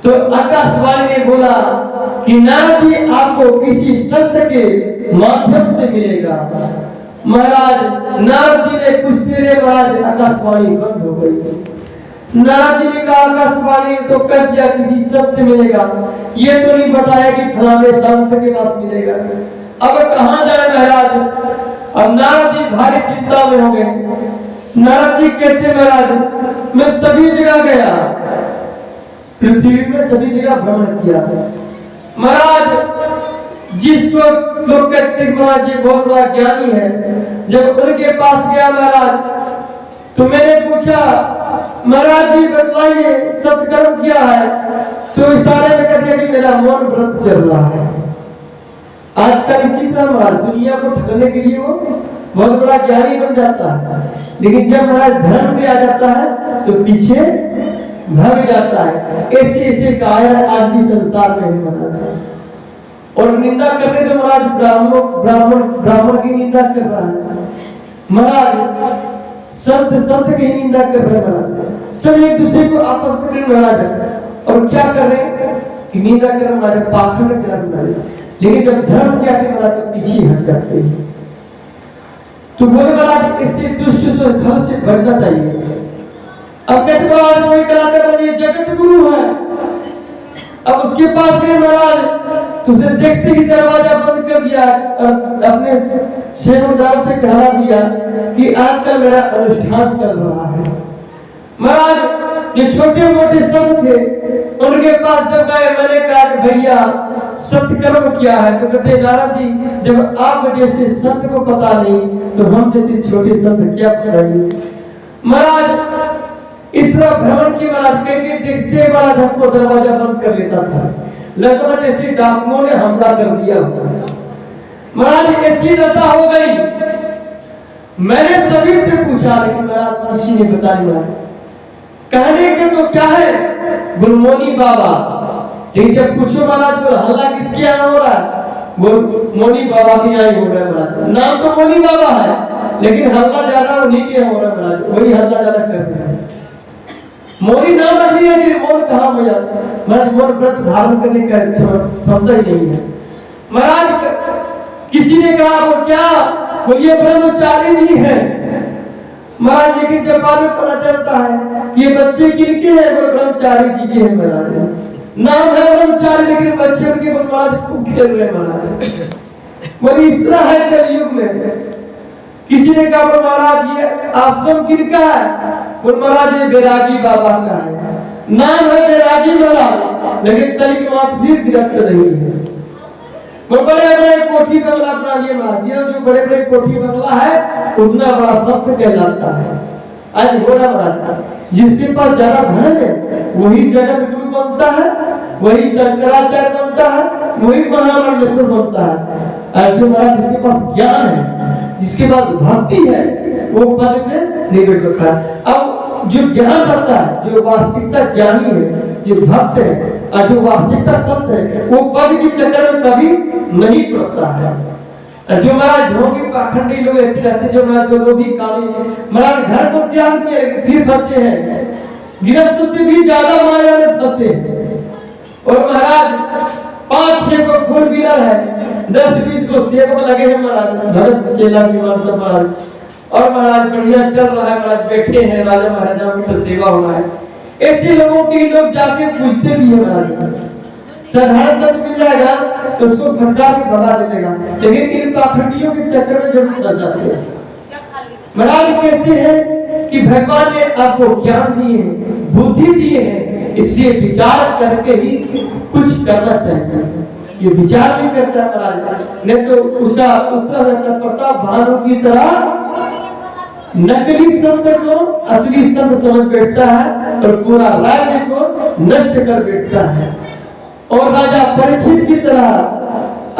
तो आकाशवाणी ने बोला कि नारद जी आपको किसी संत के माध्यम से मिलेगा। महाराज नारद जी ने कुछ देर बाद आकाशवाणी बंद हो गई। नारद जी ने कहा आकाशवाणी तो कर दिया किसी संत से मिलेगा, ये तो नहीं बताया कि फलाने संत के पास मिलेगा। अब कहाँ जाए महाराज? अब नारद जी भारी चिंता में हो गए। नारद जी कहते महाराज मैं सभी जगह गया, पृथ्वी में सभी जगह भ्रमण किया। महाराज जिसको लोग कहते महाराज ये बहुत बड़ा ज्ञानी है, जब उनके पास गया महाराज तो मैंने पूछा महाराज जी बतलाइए सत्कर्म क्या है? तो इशारे में कह दिया कि मेरा मौन व्रत चल रहा है। आजकल इसी तरह महाराज दुनिया को ठगने के लिए वो बहुत बड़ा ज्ञानी बन जाता है, लेकिन जब महाराज धर्म पे आ जाता है तो पीछे भाग जाता है। ऐसे ऐसे कायर आज भी संसार में है महाराज। और निंदा करने तो महाराज ब्राह्मण की निंदा कर रहा है महाराज, संत की निंदा कर रहे हैं महाराज, सब एक दूसरे को आपस में महाराज। और क्या कर रहे हैं कि निंदा कर रहे महाराज, पाखंड कर रहे। लेकिन जब धर्म के आगे महाराज तो पीछे हट जाते हैं। तो बोले महाराज इससे दुष्ट से धर्म से बचना चाहिए। अब कहते महाराज कोई कराते बोलिए जगत गुरु है। अब उसके पास गए महाराज तो उसे देखते ही दरवाजा बंद कर दिया और अपने सेवकदार से कहा दिया कि आजकल मेरा अनुष्ठान चल रहा है। महाराज ये छोटे मोटे संत थे, उनके पास जब गए मैंने कहा कि भैया सत्कर्म क्या है? तो कहते नारद जी जब आप जैसे संत को पता नहीं तो हम जैसे छोटे संत क्या बताएंगे? महाराज इस तरह भ्रमण की महाराज कहीं देखते महाराज हमको दरवाजा बंद कर लेता था, लगता था जैसे डाकुओं ने हमला कर दिया। महाराज ऐसी दशा हो गई। मैंने सभी से पूछा लेकिन महाराज किसी ने बता दिया। कहने के तो क्या है गुरुमोनी बाबा, लेकिन जब पूछो महाराज बोल हल्ला किसके यहाँ हो रहा है? बोल मोनी बाबा के यहाँ हो रहा है महाराज। नाम तो मोनी बाबा है लेकिन हल्ला ज्यादा उन्हीं के यहाँ हो रहा है महाराज, वही हल्ला ज्यादा कर रहे हैं। मोनी नाम रख लिया कि मौन कहाँ हो जाता है महाराज, मौन व्रत धारण करने का क्षमता ही नहीं है महाराज। किसी ने कहा वो क्या? वो ये ब्रह्मचारी जी है महाराज। लेकिन जब बाद में पता चलता है कि ये बच्चे किनके हैं, वो ब्रह्मचारी जी के हैं महाराज। नाम है ब्रह्मचारी लेकिन बच्चे उनके महाराज खूब खेल रहे महाराज। बोली इस तरह है कलयुग में। किसी ने कहा महाराज ये आश्रम किनका है? बोल महाराज ये बैरागी बाबा का है। नाम है बैरागी महाराज लेकिन तनिक मात भी विरक्त नहीं है। वो बड़े बड़े कोठी बंगला बना लिए महाराज, जो बड़े बड़े कोठी बंगला है उतना बड़ा संत कहलाता है। आज घोड़ा महाराज जिसके पास ज्यादा धन है वही जगत गुरु बनता है, वही शंकराचार्य बनता है, वही महामंडलेश्वर बनता है। जो महाराज जिसके पास ज्ञान है, जिसके पास भक्ति है, वो पद में नहीं बैठ सकता। अब जो ज्ञान रखता है, जो वास्तविकता ज्ञानी है, जो भक्त है और जो वास्तविकता संत है, वो पद की चक्कर में कभी नहीं पड़ता है। जो महाराज ढोंगी पाखंडी लोग ऐसे रहते जो महाराज जो लोग भी कामी महाराज घर को त्याग दिए फिर फंसे हैं, गृहस्थ से भी ज्यादा माया में फंसे। और महाराज 5-6 को खून बिलर है, 10-20 को सेवक लगे हैं महाराज, भरत चेला की सब महाराज। और महाराज बढ़िया चल रहा है महाराज, बैठे हैं राजा महाराजाओं की तो सेवा हो रहा है। ऐसे लोगों के लोग जाके पूछते भी है महाराज, साधारण संत मिल जाएगा तो उसको फटकार के भगा देगा, लेकिन इन पाखंडियों के चक्कर में जरूर फंस जाते हैं। महाराज कहते हैं कि भगवान ने आपको ज्ञान दिए, बुद्धि दिए हैं, इसलिए विचार करके ही कुछ करना चाहिए। ये विचार नहीं करता है महाराज, नहीं तो उसका उस तरह रहता प्रताप भानु की तरह नकली संत को असली संत समझ बैठता है और पूरा राज्य को नष्ट कर बैठता है। और राजा परीक्षित की तरह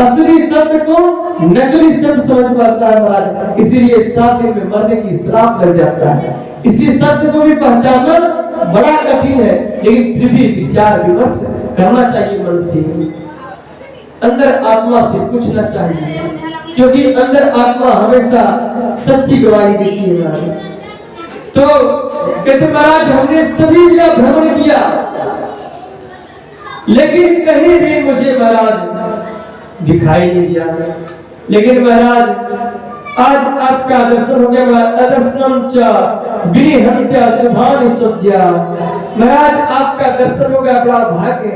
असली संत को नकली संत समझ पाता है महाराज, इसीलिए 7 दिन में मरने की श्राप लग जाता है। इसलिए सत्य को भी पहचानना बड़ा कठिन है, लेकिन फिर भी विचार विमर्श करना चाहिए मन से। अंदर आत्मा से पूछना चाहिए, क्योंकि अंदर आत्मा हमेशा सच्ची गवाही देती है महाराज। तो कहते महाराज हमने सभी जगह भ्रमण किया, लेकिन कहीं भी मुझे महाराज दिखाई नहीं दिया। लेकिन महाराज आज आपका दर्शन हो गया। दर्शनम च विहत्या सुभान सद्या। महाराज आपका दर्शन हो गया, बड़ा भाग्य।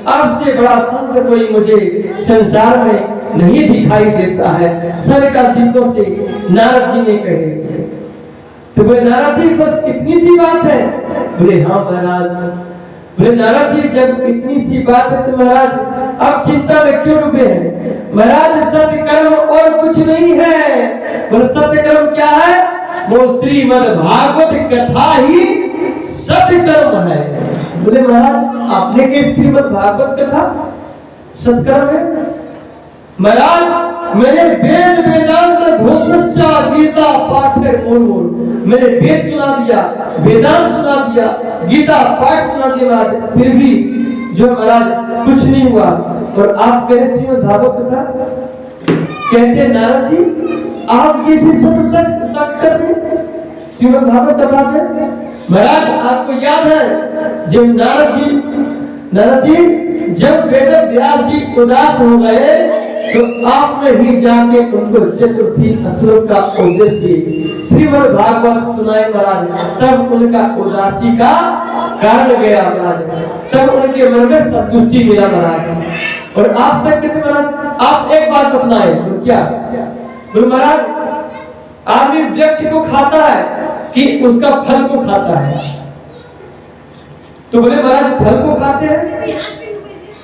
आपसे बड़ा संत कोई मुझे संसार में नहीं दिखाई देता है। सारे दिनों से नारद जी ने कहे। तो बोले नारद जी बस इतनी सी बात है? बोले हाँ महाराज। बोले नारद जी जब इतनी सी बात है तो महाराज आप चिंता में क्यों डूबे हैं? महाराज सत्य कर्म और कुछ नहीं है। बोले सत्य कर्म क्या है? वो श्रीमद् भागवत कथा ही सत्य कर्म है। बोले महाराज आपने के श्रीमद् भागवत कथा सत्कर्म है? महाराज मैंने वेद वेदांत घोषित गीता पाठ मूल मैंने वेद सुना दिया, वेदांत सुना दिया, गीता पाठ सुना दिया महाराज, फिर भी जो महाराज कुछ नहीं हुआ। और आप कह रहे श्रीमद् भागवत कथा? कहते नारद जी आप कैसे सत्संग कर रहे श्रीमद् भागवत कथा में? महाराज आपको याद है जब नारद जी जब वेद व्यास जी उदास हो गए तो आपने ही जाके उनको चतुर्थी श्लोक का उपदेश दी, श्रीमद् भागवत सुनाए महाराज। तब उनका उदासी का कारण गया महाराज, तब उनके मन में संतुष्टि मिला महाराज। और आप सब कहते महाराज आप एक बात बतलाए तो क्या? बोले महाराज आदमी वृक्ष को खाता है कि उसका फल को खाता है? तो बोले महाराज फल को खाते हैं।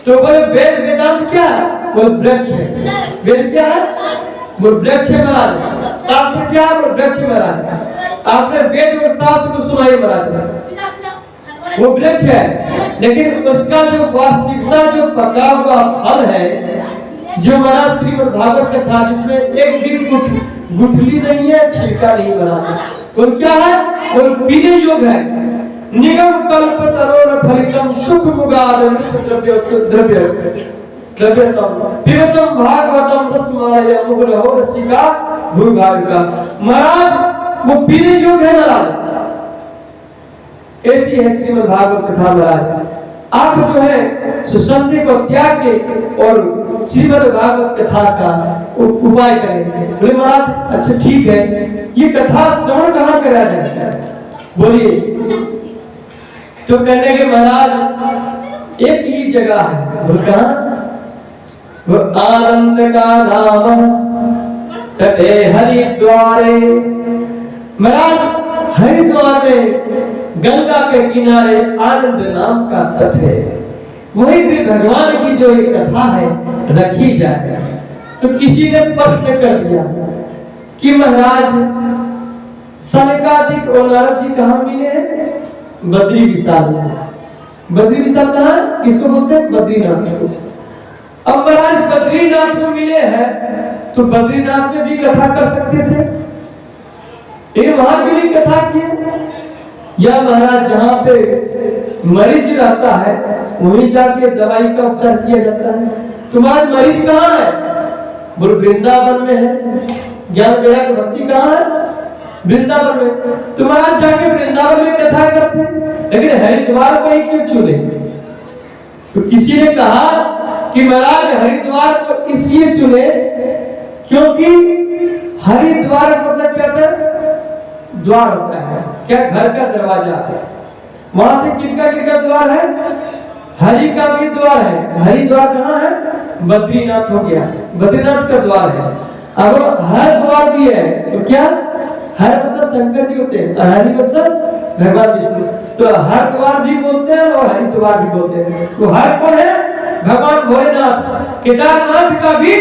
तो बोले वेद वेदांत क्या है? वो वृक्ष है। वेद क्या है? वो वृक्ष है महाराज। शास्त्र क्या है? वो वृक्ष है महाराज। आपने वेद और शास्त्र को सुनाई महाराज, वो वृक्ष है, लेकिन उसका जो वास्तविकता जो पका हुआ फल है जो महाराज श्रीमद् भागवत कथा जिसमें एक भी गुठली नहीं है, छिलका नहीं बना, वो क्या है? वो पीने योग्य है। निगम कल्प तरोर फलितम सुख मुगादम द्रव्य द्रव्यतम पिबतम भागवतम रसमालय मुग्रहो रसिका भूगारिका। महाराज वो पीने योग्य है महाराज। ऐसी है श्रीमद् भागवत कथा महाराज। आप जो है सुसंधि को त्याग के और श्रीमद् भागवत कथा का उपाय करें। बोले महाराज अच्छा ठीक है, ये कथा श्रवण कहाँ करा जाए? बोलिए। तो कहने के महाराज एक ही जगह है। बोल कहाँ? वो आनंद का नाम तटे हरिद्वारे। महाराज हरिद्वार में गंगा के किनारे आनंद नाम का तट है, वहीं पे भगवान की जो एक कथा है रखी जाए। तो किसी ने प्रश्न कर दिया कि महाराज सनकादिक और नारद जी कहाँ मिले हैं? बद्री विशाल में। बद्री विशाल कहाँ? किसको बोलते हैं? बद्रीनाथ को। अब महाराज बद्रीनाथ में मिले हैं तो बद्रीनाथ में भी कथा कर सकते थे, लेकिन वहां के लिए कथा की या महाराज जहाँ पे मरीज रहता है वहीं जाके दवाई का उपचार किया जाता है। तुम्हारा मरीज कहाँ है? बोलो वृंदावन में है। ज्ञान बेड़ा की भक्ति कहाँ है? वृंदावन में। तुम्हारा जाके वृंदावन में कथा करते, लेकिन हरिद्वार को ही क्यों चुने? तो किसी ने कहा कि महाराज हरिद्वार को इसलिए चुने क्योंकि हरिद्वार मतलब क्या होता है? द्वार होता है क्या? घर का दरवाजा। वहां से किनका द्वार है? हरि का भी द्वार है। हरिद्वार कहाँ है? बद्रीनाथ हो गया, बद्रीनाथ का द्वार है। अब हर द्वार भी है तो क्या? हर मतलब शंकर जी होते हैं, हरि मतलब भगवान विष्णु। तो हर द्वार भी बोलते हैं और हरिद्वार भी बोलते हैं। तो हर कौन है? भगवान भोलेनाथ। केदारनाथ का भी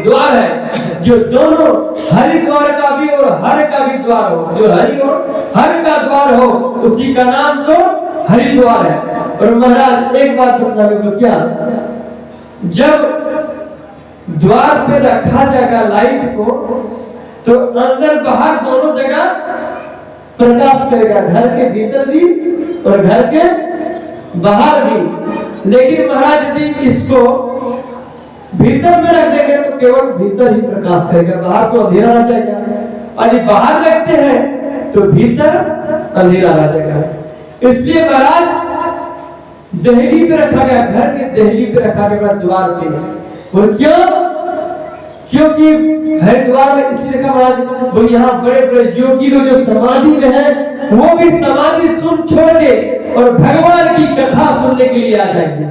द्वार है, जो दोनों हरिद्वार का भी और हर का भी द्वार हो, जो हरि और हर का द्वार हो उसी का नाम तो हरिद्वार है। और महाराज एक बात बता दो क्या? जब द्वार पे रखा जाएगा लाइट को तो अंदर बाहर दोनों जगह प्रकाश करेगा, घर के भीतर भी और घर के बाहर भी। लेकिन महाराज जी इसको भीतर में रख देंगे तो केवल भीतर ही प्रकाश करेगा, बाहर तो अंधेरा रह जाएगा। और बाहर रखते हैं तो भीतर अंधेरा रह जाएगा। इसलिए महाराज देहली पे रखा गया, घर के देहली पे रखा गया द्वार पे। और क्यों? क्योंकि हरिद्वार में इसलिए रखा महाराज, वो यहाँ बड़े बड़े योगी लोग जो समाधि में हैं, वो भी समाधि सुन छोड़ के और भगवान की कथा सुनने के लिए आ जाएंगे।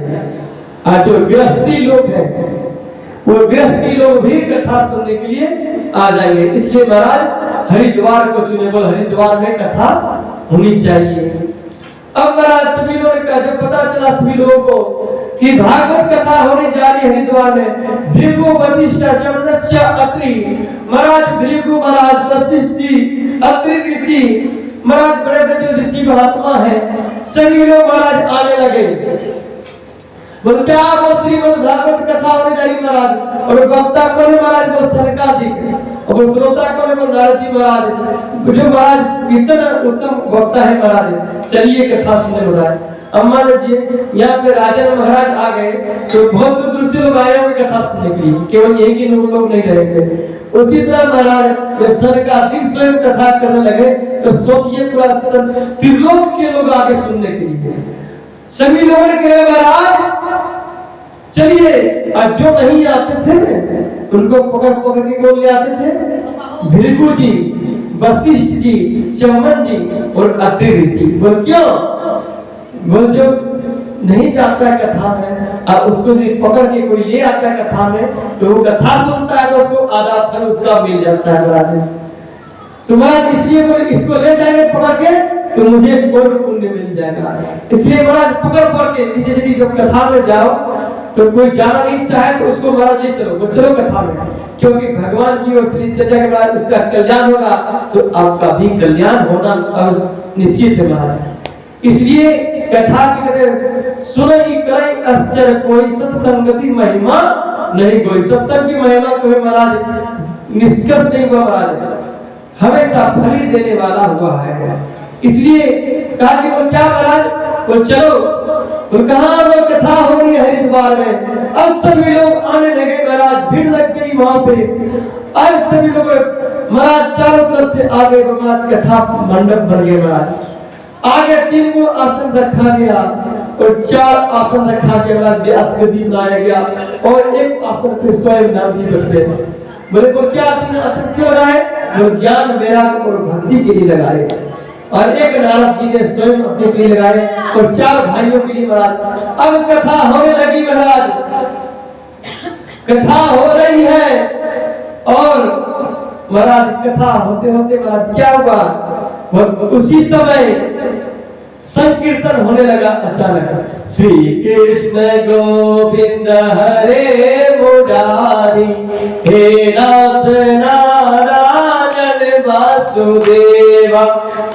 आज जो गृहस्थी लोग हैं, वो गृहस्थी लोग भी कथा सुनने के लिए आ जाएंगे। इसलिए महाराज हरिद्वार को चुने, बोल हरिद्वार में कथा होनी चाहिए। अब महाराज सभी लोगों ने कहा, जब पता चला सभी लोगों को कि भागवत कथा होने जा रही है हरिद्वार में, भृगु वशिष्ठ जमदग्नि अत्रि महाराज, भृगु महाराज, वशिष्ठ जी, अत्रि ऋषि महाराज, बड़े बड़े जो ऋषि महात्मा हैं, सभी लोग महाराज आने लगे। बोलते आप श्रीमद् भागवत कथा होने जा रही महाराज। और वक्ता कौन है महाराज? वो सनकादिक। और श्रोता कौन है? वो नारद जी महाराज, जो महाराज इतना उत्तम वक्ता है महाराज। चलिए कथा सुनने महाराज। अब मान लीजिए यहाँ पे राजा महाराज आ गए तो बहुत दूर से लोग आए होंगे कथा सुनने के लिए, केवल यही के लोग नहीं रहेंगे। उसी तरह महाराज जब सनकादिक स्वयं कथा करने लगे तो सोचिए पूरा त्रिलोक के लोग आगे सुनने के लिए। सभी लोगों ने कहा महाराज चलिए। और जो नहीं आते थे उनको पकड़ पकड़ के कौन ले आते थे? भृगु जी, वशिष्ठ जी, चमन जी और अत्रि ऋषि। बोल क्यों? बोल जो नहीं जाता है कथा में और उसको पकड़ के कोई ले आता है कथा में, तो वो कथा सुनता है तो उसको आधा फल उसका मिल जाता है महाराज। तुम्हारा इसलिए बोले इसको ले जाएंगे पकड़ के तो मुझे और पुण्य मिल जाएगा। इसलिए महाराज पकड़ पकड़ के नीचे यदि जब कथा में जाओ तो कोई जाना नहीं चाहे तो उसको महाराज ले चलो, वो चलो कथा में, क्योंकि भगवान की ओर से चर्चा के बाद उसका कल्याण होगा तो आपका भी कल्याण होना निश्चित है महाराज। इसलिए कथा की कहते सुनई करई आश्चर्य कोई, सत्संगति महिमा नहीं कोई। सत्संग की महिमा कोई महाराज निष्कर्ष नहीं हुआ महाराज, हमेशा फल ही देने वाला हुआ है। इसलिए कहा कि वो क्या महाराज, वो चलो, वो कहा वो कथा हो रही है हरिद्वार में। अब सभी लोग आने लगे महाराज, भीड़ लग गई वहां पे। अब सभी लोग महाराज चारों तरफ से आगे महाराज कथा मंडप बन गए महाराज। आगे 3 को आसन रखा गया और 4 आसन रखा गया महाराज, व्यास गद्दी बनाया गया और एक आसन पे स्वयं नारद जी बैठे। बोले को क्या 3 आसन क्यों लगाए? वो ज्ञान वैराग्य और भक्ति के लिए लगाए। और एक नारद जी ने स्वयं अपने के लिए लगाए और 4 भाइयों के लिए महाराज। अब कथा होने लगी महाराज, कथा हो रही है और महाराज कथा होते होते महाराज क्या हुआ, उसी समय संकीर्तन होने लगा अचानक। श्री कृष्ण गोविंद हरे मुरारी, हे नाथ नारायण वासुदेवा।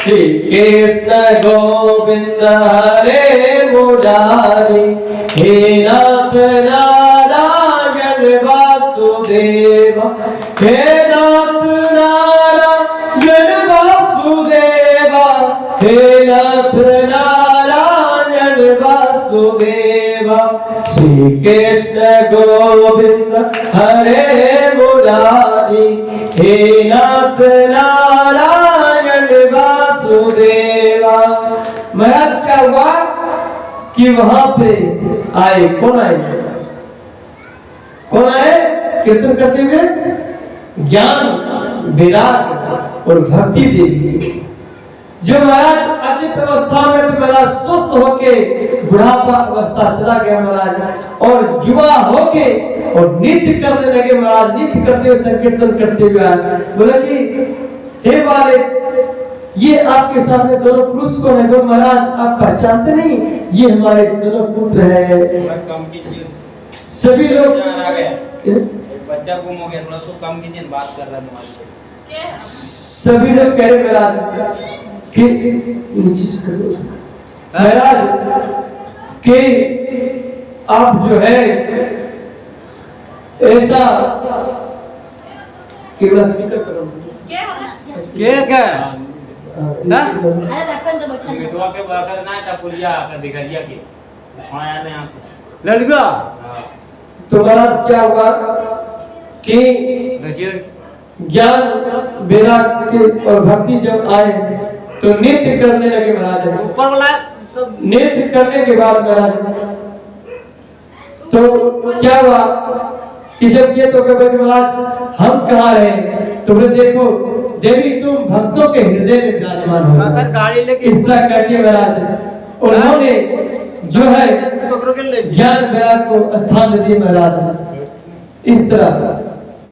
श्री कृष्ण गोविंद हरे मुरारी, हे नाथ नारायण वासुदेवा। हे नाथ नारायण वासुदेवा, हे नाथ नारायण वासुदेवा। श्री कृष्ण गोविंद हरे मुरारी, हे नाथ नारायण वासुदेवा। महाराज क्या हुआ कि वहां पे आए, कौन आए? कौन आए? कीर्तन करते हुए ज्ञान वैराग्य और भक्ति देवी। जो महाराज अचित अवस्था में तो महाराज स्वस्थ होके बुढ़ापा अवस्था चला गया महाराज और युवा होके और नृत्य करने लगे महाराज। नृत्य करते हुए संकीर्तन करते हुए आए। बोले कि हे वाले ये आपके सामने दोनों पुरुष कौन है? वो महाराज आप पहचानते नहीं, ये हमारे दोनों पुत्र है। सभी लोग बच्चा गुम हो गया, थोड़ा सा कम कीजिए, बात कर रहा है। सभी लोग कह रहे महाराज कि महाराज कि आप जो है ऐसा केवल स्पीकर करो क्या ना मितवा के बाकर ना टपुलिया का बिगरिया के छोड़ा यार यहां से लड़का तो महाराज क्या हुआ कि ज्ञान वैराग के और भक्ति जब आए तो नृत्य करने लगे महाराज। ऊपर वाला सब नृत्य करने के बाद महाराज तो क्या हुआ कि जब ये तो कहे महाराज हम कहाँ रहे, तो बोले देखो देवी तुम भक्तों के हृदय में विराजमान हो। गाड़ी लेके इस तरह करके महाराज उन्होंने जो है पकड़ो के ले ज्ञान वैराग को स्थान दिए महाराज। इस तरह